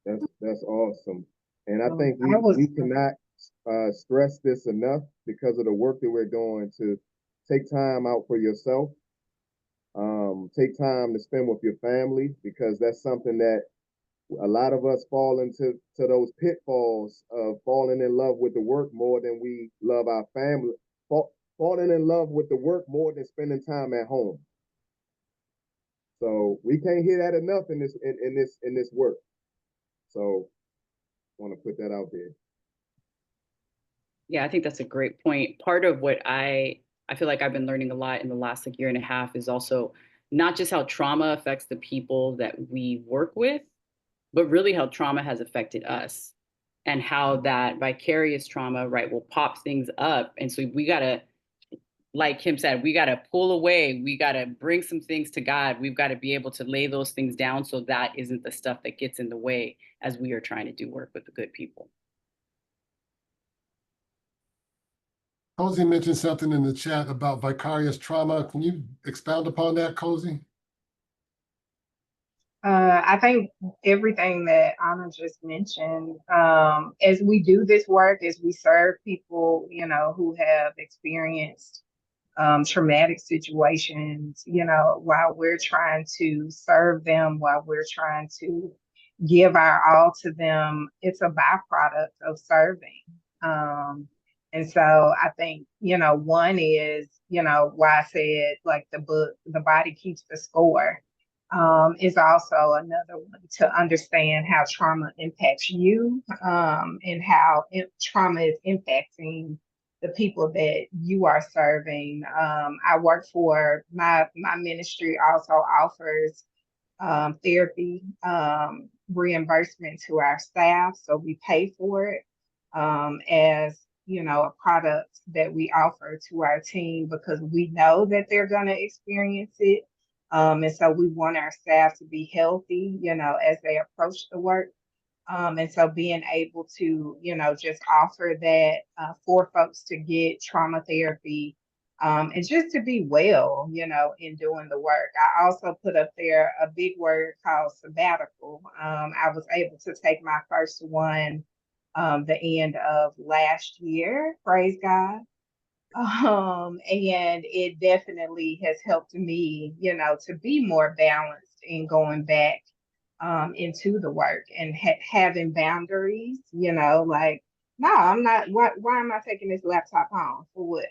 That's awesome. And I think we cannot stress this enough because of the work that we're doing to take time out for yourself. Take time to spend with your family, because that's something that a lot of us fall into those pitfalls of falling in love with the work more than we love our family, falling in love with the work more than spending time at home. So we can't hear that enough in this work. So I want to put that out there. Yeah, I think that's a great point. Part of what I feel like I've been learning a lot in the last like year and a half is also not just how trauma affects the people that we work with, but really how trauma has affected us. and how that vicarious trauma, right, will pop things up. And so we gotta, like Kim said, we gotta pull away. We gotta bring some things to God. We've got to be able to lay those things down so that isn't the stuff that gets in the way as we are trying to do work with the good people. Cozy mentioned something in the chat about vicarious trauma. Can you expound upon that, Cozy? I think everything that Anna just mentioned, as we do this work, as we serve people, you know, who have experienced traumatic situations, you know, while we're trying to serve them, while we're trying to give our all to them, it's a byproduct of serving. And so I think, you know, one is, you know, why I said like the book, The Body Keeps the Score, is also another one to understand how trauma impacts you, and how trauma is impacting the people that you are serving. I work for my ministry also offers therapy reimbursement to our staff, so we pay for it as you know a product that we offer to our team because we know that they're going to experience it, and so we want our staff to be healthy, you know, as they approach the work. And so being able to, you know, just offer that for folks to get trauma therapy and just to be well, you know, in doing the work. I also put up there a big word called sabbatical. I was able to take my first one the end of last year, praise God. And it definitely has helped me, you know, to be more balanced in going back into the work and having boundaries, you know, like, no, I'm not, why am I taking this laptop home? For what?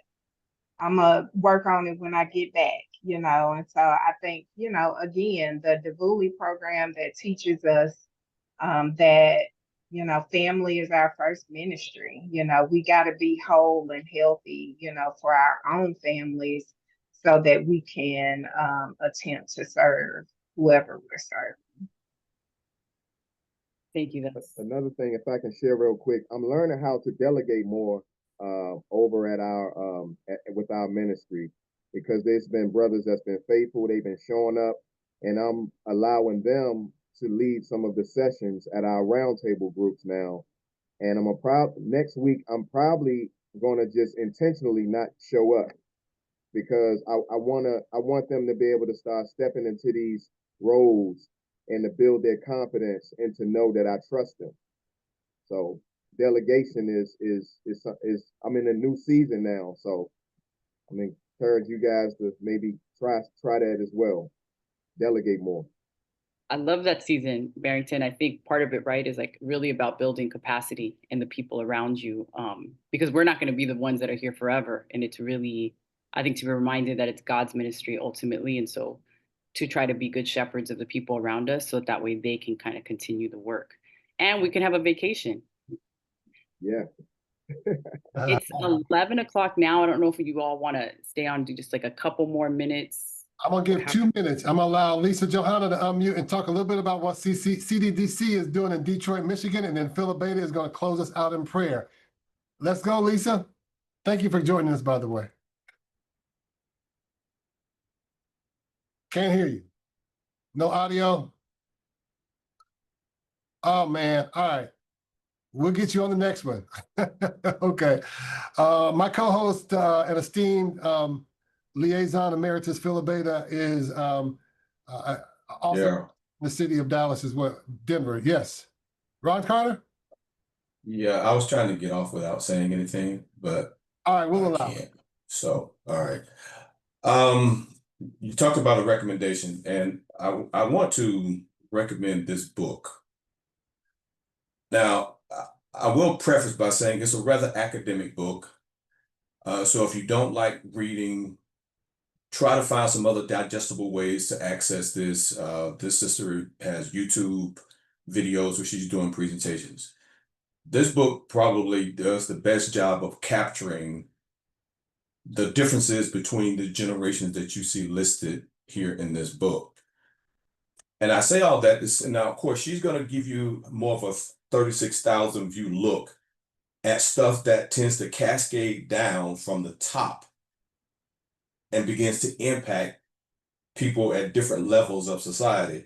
I'm going to work on it when I get back, you know? And so I think, you know, again, the DVULI program that teaches us that, you know, family is our first ministry. You know, we got to be whole and healthy, you know, for our own families so that we can attempt to serve whoever we're serving. Thank you. That's Another thing, if I can share real quick, I'm learning how to delegate more over at our with our ministry because there's been brothers that's been faithful, they've been showing up, and I'm allowing them to lead some of the sessions at our roundtable groups now. And next week I'm probably gonna just intentionally not show up because I want them to be able to start stepping into these roles and to build their confidence and to know that I trust them. So delegation is I'm in a new season now. So I'm encourage you guys to maybe try that as well. Delegate more. I love that season, Barrington. I think part of it, right, is like really about building capacity in the people around you, because we're not going to be the ones that are here forever. And it's really, I think, to be reminded that it's God's ministry ultimately. And so to try to be good shepherds of the people around us so that way they can kind of continue the work and we can have a vacation. Yeah. It's 11 o'clock now. I don't know if you all want to stay on, do just like a couple more minutes. I'm gonna give 2 minutes. I'm gonna allow Lisa Johanna to unmute and talk a little bit about what CDDC is doing in Detroit, Michigan, and then Philip Beta is gonna close us out in prayer. Let's go, Lisa. Thank you for joining us, by the way. Can't hear you. No audio? Oh, man. All right. We'll get you on the next one. Okay. My co-host and esteemed liaison emeritus Philip Beta is also in the city of Dallas as well, Denver. Yes. Ron Carter? Yeah, I was trying to get off without saying anything, but all right, we'll allow it. So, all right. You talked about a recommendation, and I want to recommend this book. Now, I will preface by saying it's a rather academic book. So if you don't like reading, try to find some other digestible ways to access this. This sister has YouTube videos where she's doing presentations. This book probably does the best job of capturing the differences between the generations that you see listed here in this book. And I say all that, now, of course, she's going to give you more of 36,000 view look at stuff that tends to cascade down from the top and begins to impact people at different levels of society.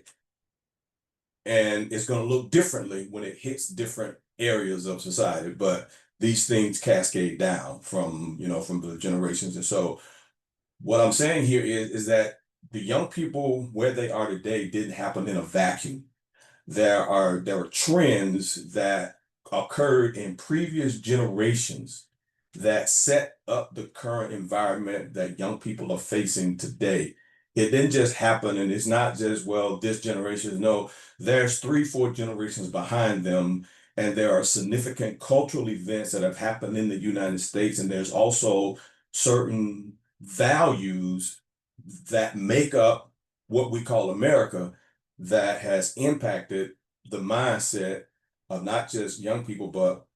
And it's going to look differently when it hits different areas of society, but these things cascade down from, from the generations. And so what I'm saying here is that the young people where they are today didn't happen in a vacuum. There were trends that occurred in previous generations that set up the current environment that young people are facing today. It didn't just happen, and it's not just, well, this generation. No, there's 3-4 generations behind them, and there are significant cultural events that have happened in the United States, and there's also certain values that make up what we call America that has impacted the mindset of not just young people, but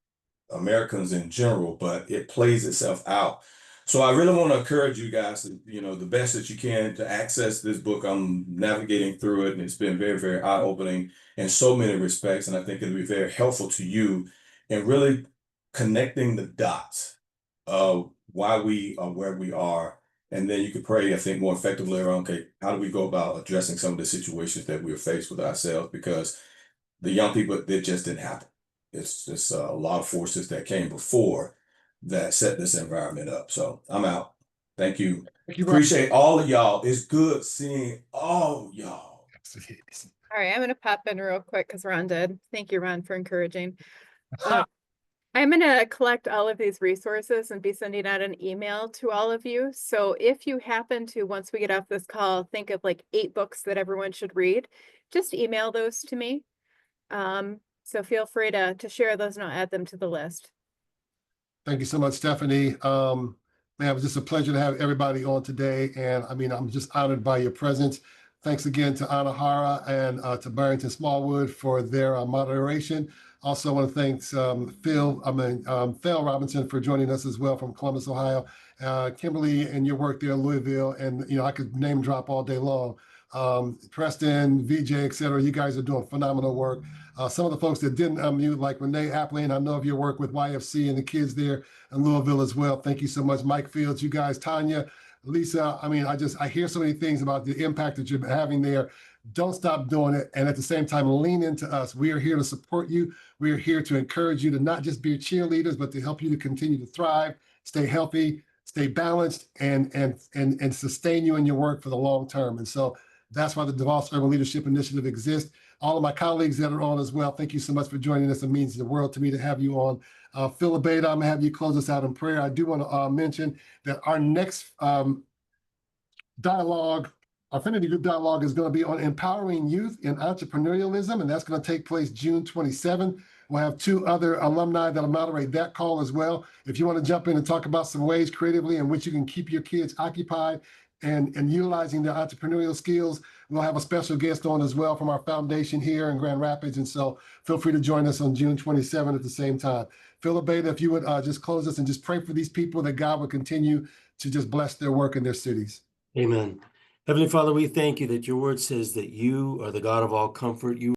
Americans in general, but it plays itself out. So I really want to encourage you guys to, the best that you can to access this book. I'm navigating through it, and it's been very, very eye-opening in so many respects. And I think it'll be very helpful to you in really connecting the dots of why we are where we are. And then you could pray, I think, more effectively around, okay, how do we go about addressing some of the situations that we're faced with ourselves? Because the young people, it just didn't happen. It's just a lot of forces that came before that set this environment up. So I'm out. Thank you. Thank you, Appreciate all of y'all. It's good seeing all y'all. All right, I'm going to pop in real quick because Ron did. Thank you, Ron, for encouraging. I'm going to collect all of these resources and be sending out an email to all of you. So if you happen to, once we get off this call, think of like 8 books that everyone should read, just email those to me. So feel free to share those and I'll add them to the list. Thank you so much, Stephanie. Man, it was just a pleasure to have everybody on today. And I mean, I'm just honored by your presence. Thanks again to Ana Jara and to Barrington Smallwood for their moderation. Also want to thank Phil Robinson for joining us as well from Columbus, Ohio. Kimberly and your work there in Louisville. And, I could name drop all day long. Preston, VJ, et cetera, you guys are doing phenomenal work. Some of the folks that didn't unmute, like Renee Appling, I know of your work with YFC and the kids there in Louisville as well. Thank you so much. Mike Fields, you guys, Tanya, Lisa. I mean, I hear so many things about the impact that you're having there. Don't stop doing it. And at the same time, lean into us. We are here to support you. We are here to encourage you to not just be cheerleaders, but to help you to continue to thrive, stay healthy, stay balanced, and sustain you in your work for the long term. And so that's why the DeVos Urban Leadership Initiative exists. All of my colleagues that are on as well, thank you so much for joining us. It means the world to me to have you on. Phil Abeda, I'm going to have you close us out in prayer. I do want to mention that our next dialogue, Affinity Group dialogue, is going to be on empowering youth in entrepreneurialism, and that's going to take place June 27th. We'll have 2 other alumni that'll moderate that call as well. If you want to jump in and talk about some ways creatively in which you can keep your kids occupied and utilizing their entrepreneurial skills, we'll have a special guest on as well from our foundation here in Grand Rapids. And so feel free to join us on June 27th at the same time. Phil Abeda, if you would just close us and just pray for these people that God would continue to just bless their work in their cities. Amen. Heavenly Father, we thank you that your word says that you are the God of all comfort. You